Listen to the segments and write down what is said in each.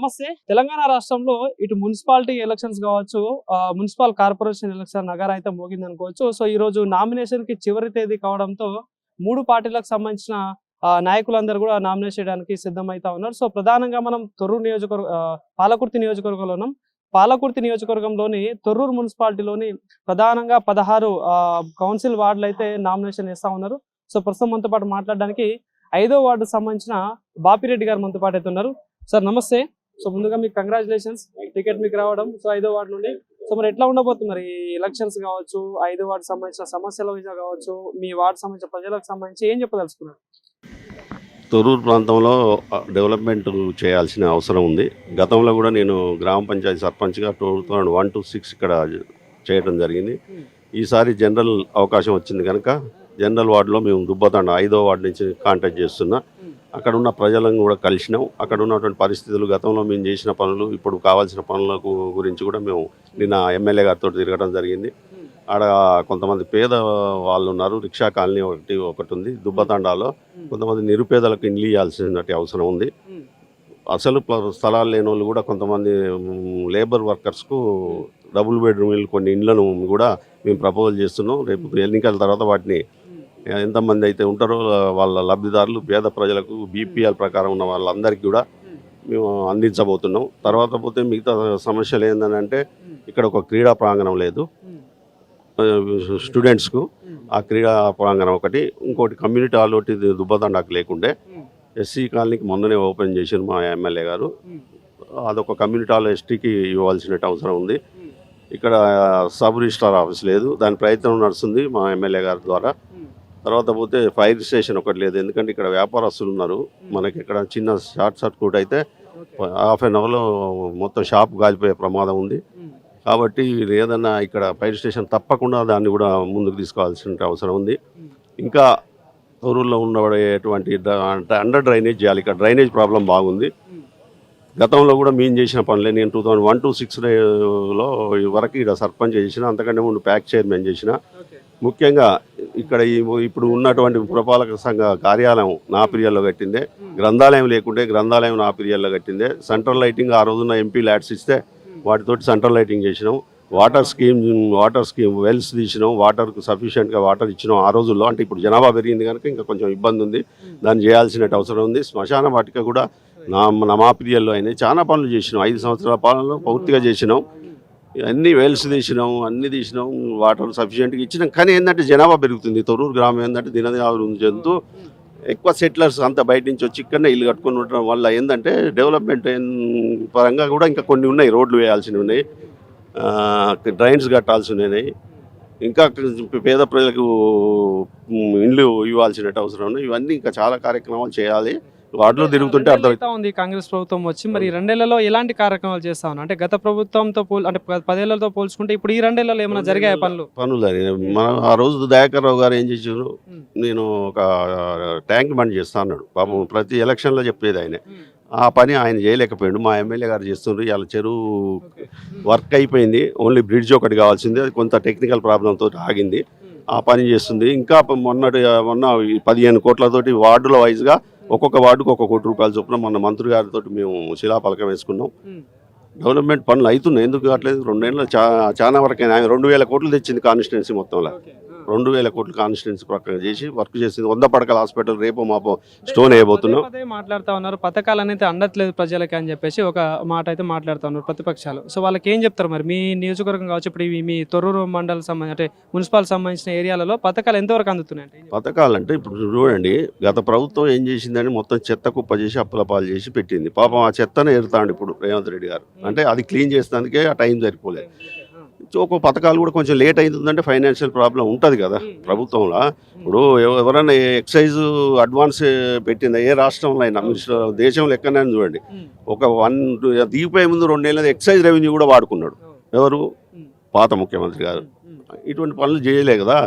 నమస్తే. తెలంగాణ రాష్ట్రంలో ఇటు మున్సిపాలిటీ ఎలక్షన్స్ కావచ్చు, మున్సిపల్ కార్పొరేషన్ ఎలక్షన్ నగారా అయితే మోగింది అనుకోవచ్చు. సో ఈ రోజు నామినేషన్ కి చివరి తేదీ కావడంతో 3 పార్టీలకు సంబంధించిన నాయకులందరూ కూడా నామినేషన్ చేయడానికి సిద్ధమైతా ఉన్నారు. సో ప్రధానంగా మనం తొర్రూరు పాలకుర్తి నియోజకవర్గంలో ఉన్నాం. పాలకుర్తి నియోజకవర్గంలోని తొర్రూరు మున్సిపాలిటీలోని ప్రధానంగా 16 కౌన్సిల్ వార్డులు అయితే నామినేషన్ చేస్తా ఉన్నారు. సో ప్రస్తుతం మనతో పాటు మాట్లాడడానికి 5వ వార్డు సంబంధించిన బాపిరెడ్డి గారు మనతో పాటు అయితే ఉన్నారు. సార్ నమస్తే. సో ముందుగా మీకు కంగ్రాచులేషన్స్, టికెట్ మీకు రావడం. సో 5వ వార్డు నుండి సో మరి ఎట్లా ఉండబోతుంది మరి ఎలక్షన్స్ కావచ్చు, 5వ వార్డు సంబంధించిన సమస్యల విషయం కావచ్చు, మీ వార్డు సంబంధించిన ప్రజలకు సంబంధించి ఏం చెప్పదలుచుకున్నారు? తొర్రూరు ప్రాంతంలో డెవలప్మెంట్ చేయాల్సిన అవసరం ఉంది. గతంలో కూడా నేను గ్రామ పంచాయతీ సర్పంచ్గా 2001 to 6 ఇక్కడ చేయడం జరిగింది. ఈసారి జనరల్ అవకాశం వచ్చింది కనుక జనరల్ వార్డులో మేము దుబ్బతండ 5వ వార్డు నుంచి కాంటాక్ట్ చేస్తున్నా. అక్కడ ఉన్న ప్రజలను కూడా కలిసినాం. అక్కడ ఉన్నటువంటి పరిస్థితులు, గతంలో మేము చేసిన పనులు, ఇప్పుడు కావాల్సిన పనుల గురించి కూడా మేము నిన్న ఎమ్మెల్యే గారితో తిరగడం జరిగింది. ఆడ కొంతమంది పేద వాళ్ళు ఉన్నారు. రిక్షా కాలనీ ఒకటి ఉంది దుబ్బతండాలో. కొంతమంది నిరుపేదలకు ఇల్లు ఇవ్వాల్సిన అవసరం ఉంది. అసలు స్థలాలు లేని వాళ్ళు కూడా కొంతమంది లేబర్ వర్కర్స్కు డబుల్ బెడ్రూమ్ ఇల్లు కొన్ని ఇళ్లను కూడా మేము ప్రపోజల్ చేస్తున్నాం. రేపు ఎన్నికల తర్వాత వాటిని ఎంతమంది అయితే ఉంటారో వాళ్ళ లబ్ధిదారులు, పేద ప్రజలకు, బీపీఎల్ ప్రకారం ఉన్న వాళ్ళందరికీ కూడా మేము అందించబోతున్నాం. తర్వాత పోతే మిగతా సమస్యలు ఏంటంటే ఇక్కడ ఒక క్రీడా ప్రాంగణం లేదు స్టూడెంట్స్కు. ఆ క్రీడా ప్రాంగణం ఒకటి, ఇంకోటి కమ్యూనిటీ హాల్ ఒకటి దుబ్బతండాకు లేకుండే ఎస్సీ కాలనీకి మొన్ననే ఓపెన్ చేశారు మా ఎమ్మెల్యే గారు. అదొక కమ్యూనిటీ హాల్ ఎస్టీకి ఇవ్వాల్సిన అవసరం ఉంది. ఇక్కడ సబ్ రిజిస్ట్రార్ ఆఫీస్ లేదు, దాని ప్రయత్నం నడుస్తుంది మా ఎమ్మెల్యే గారి ద్వారా. తర్వాత పోతే ఫైర్ స్టేషన్ ఒకటి లేదు, ఎందుకంటే ఇక్కడ వ్యాపారస్తులు ఉన్నారు. మనకి ఇక్కడ చిన్న షార్ట్ సర్క్యూట్ అయితే హాఫ్ అన్ అవర్లో మొత్తం షాప్ కాలిపోయే ప్రమాదం ఉంది. కాబట్టి ఏదన్నా ఇక్కడ ఫైర్ స్టేషన్ తప్పకుండా దాన్ని కూడా ముందుకు తీసుకోవాల్సిన అవసరం ఉంది. ఇంకా తొర్రూరులో ఉండబడేటువంటి అండర్ డ్రైనేజ్ చేయాలి. ఇక్కడ డ్రైనేజ్ ప్రాబ్లం బాగుంది. గతంలో కూడా మేము చేసిన పనులే. నేను 2001 to 6లో వరకు ఇక్కడ సర్పంచ్ చేసిన, అంతకంటే ముందు ప్యాక్ చైర్మన్ చేసిన. ముఖ్యంగా ఇక్కడ ఇప్పుడు ఉన్నటువంటి పురపాలక సంఘ కార్యాలయం నా పీరియడ్లో కట్టిందే. గ్రంథాలయం లేకుంటే గ్రంథాలయం నా పీరియడ్లో కట్టిందే. సెంట్రల్ లైటింగ్ ఆ రోజున ఎంపీ ల్యాడ్స్ ఇస్తే వాటితోటి సెంట్రల్ లైటింగ్ చేసినాం. వాటర్ స్కీమ్ వెల్స్ తీసినాం. వాటర్కు సఫిషియెంట్గా వాటర్ ఇచ్చినాం ఆ రోజుల్లో. అంటే ఇప్పుడు జనాభా పెరిగింది కనుక ఇంకా కొంచెం ఇబ్బంది ఉంది, దాన్ని చేయాల్సిన అవసరం ఉంది. శ్మశాన వాటిక కూడా మా పీరియడ్లో అయినాయి. చాలా పనులు చేసినాం. 5 సంవత్సరాల పాలనలో పూర్తిగా చేసినాం. అన్ని వెల్స్ తీసినాం, అన్ని తీసినాం, వాటర్ సఫిషియెంట్గా ఇచ్చినాం. కానీ ఏంటంటే జనాభా పెరుగుతుంది. తొర్రూరు గ్రామం ఏంటంటే దినదినాభివృద్ధి చెందుతూ ఎక్కువ సెటిలర్స్ అంతా బయట నుంచి వచ్చి ఇక్కడనే ఇల్లు కట్టుకుని ఉండడం వల్ల ఏంటంటే డెవలప్మెంట్ పరంగా కూడా ఇంకా కొన్ని ఉన్నాయి. రోడ్లు వేయాల్సినవి ఉన్నాయి, డ్రైన్స్ కట్టాల్సి ఉన్నాయి, ఇంకా పేద ప్రజలకు ఇండ్లు ఇవ్వాల్సిన అవసరం ఉన్నాయి. ఇవన్నీ ఇంకా చాలా కార్యక్రమాలు చేయాలి. వాటిలో తిరుగుతుంటే అర్థమవుతుంది. కాంగ్రెస్ ప్రభుత్వం వచ్చి మరి 2 ఏళ్లలో ఎలాంటి కార్యక్రమాలు చేస్తా ఉన్నా అంటే గత ప్రభుత్వంతో అంటే 10 ఏళ్లతో పోల్చుకుంటే ఇప్పుడు ఈ 2 ఏళ్లలో ఏమైనా జరిగాయి పనులు మనం ఆ రోజు దయాకర్ రావు గారు ఏం చేశారు, నేను ఒక ట్యాంక్ బండ్ చేస్తా అన్నాడు. పాపం ప్రతి ఎలక్షన్లో చెప్పేది ఆయన. ఆ పని ఆయన చేయలేకపోయాడు. మా ఎమ్మెల్యే గారు చేస్తుండ్రు. ఇలా చెరువు వర్క్ అయిపోయింది, ఓన్లీ బ్రిడ్జ్ ఒకటి కావాల్సింది. అది కొంత టెక్నికల్ ప్రాబ్లంతో ఆగింది. ఆ పని చేస్తుంది. ఇంకా మొన్న 15 కోట్లతోటి వార్డుల వైజ్గా ఒక్కొక్క వార్డుకు 1 కోటి రూపాయలు చొప్పున మొన్న మంత్రి గారితో మేము శిలాఫలకం వేసుకున్నాం. డెవలప్మెంట్ పనులు అవుతున్నాయి. ఎందుకు కావట్లేదు? 2 ఏళ్ళు చాలా వరకు ఆయన 2000 కోట్లు తెచ్చింది కాన్స్టిట్యున్సీ మొత్తంలో. 2000 కోట్లు కాన్స్టిట్యున్సీ ప్రకారం చేసి వర్క్ చేసింది. 100 పడకల హాస్పిటల్ రేపు మాపో స్టోన్ వేయబోతున్నాం. అదే మాట్లాడుతూ ఉన్నారు, పథకాలు అనేది అందట్లేదు ప్రజలకి అని చెప్పేసి ఒక మాట అయితే మాట్లాడుతూ ఉన్నారు ప్రతిపక్షాలు. సో వాళ్ళకి ఏం చెప్తారు మరి? మీ నియోజకవర్గం కావచ్చు, ఇప్పుడు మీ తొర్రూరు మండలం సంబంధించి అంటే మున్సిపల్ సంబంధించిన ఏరియాలలో పథకాలు ఎంతవరకు అందుతున్నాయి? పథకాలు అంటే ఇప్పుడు చూడండి, గత ప్రభుత్వం ఏం చేసిందని మొత్తం చెత్త కుప్ప చేసి అప్పుల పాలు చేసి పెట్టింది. పాపం ఆ చెత్తను ఎరుతాండి ఇప్పుడు రేవంత్ రెడ్డి గారు. అంటే అది క్లీన్ చేసేందుకే ఆ టైం సరిపోలేదు. ఒక పథకాలు కూడా కొంచెం లేట్ అవుతుందంటే ఫైనాన్షియల్ ప్రాబ్లం ఉంటుంది కదా ప్రభుత్వంలో. ఇప్పుడు ఎవరైనా ఎక్సైజ్ అడ్వాన్స్ పెట్టిందా ఏ రాష్ట్రంలో అయినా? దేశంలో ఎక్కడైనా చూడండి, ఒక దిగిపోయే ముందు 2 ఏళ్ళ ఎక్సైజ్ రెవెన్యూ కూడా వాడుకున్నాడు ఎవరు? పాత ముఖ్యమంత్రి గారు. ఇటువంటి పనులు చేయలే కదా.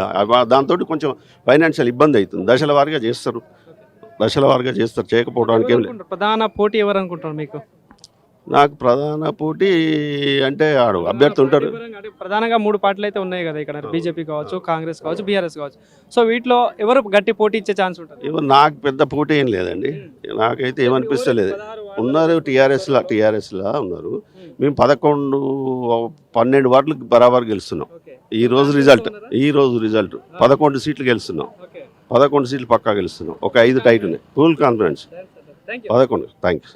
దాంతో కొంచెం ఫైనాన్షియల్ ఇబ్బంది అవుతుంది. దశల వారీగా చేస్తారు. చేయకపోవడానికి ప్రధాన పోటీ ఎవరు అనుకుంటారు మీకు? నాకు ప్రధాన పోటీ అంటే ఆడు అభ్యర్థి ఉంటారు. ప్రధానంగా 3 పార్టీలు అయితే ఉన్నాయి కదా ఇక్కడ, బీజేపీ కావచ్చు, కాంగ్రెస్ కావచ్చు, బీఆర్ఎస్ కావచ్చు. సో వీటిలో ఎవరు గట్టి పోటీ ఇచ్చే ఛాన్స్ ఉంటుంది? నాకు పెద్ద పోటీ ఏం లేదండి. నాకైతే ఏమనిపిస్తలేదు. ఉన్నారు టీఆర్ఎస్లా ఉన్నారు. మేము 12 వార్డులకు బరాబర్ గెలుస్తున్నాం. ఈ రోజు రిజల్ట్ 11 సీట్లు గెలుస్తున్నాం. 11 సీట్లు పక్కా గెలుస్తున్నాం. ఒక 5 టైట్ ఉన్నాయి. Full confidence. 11. Thank you.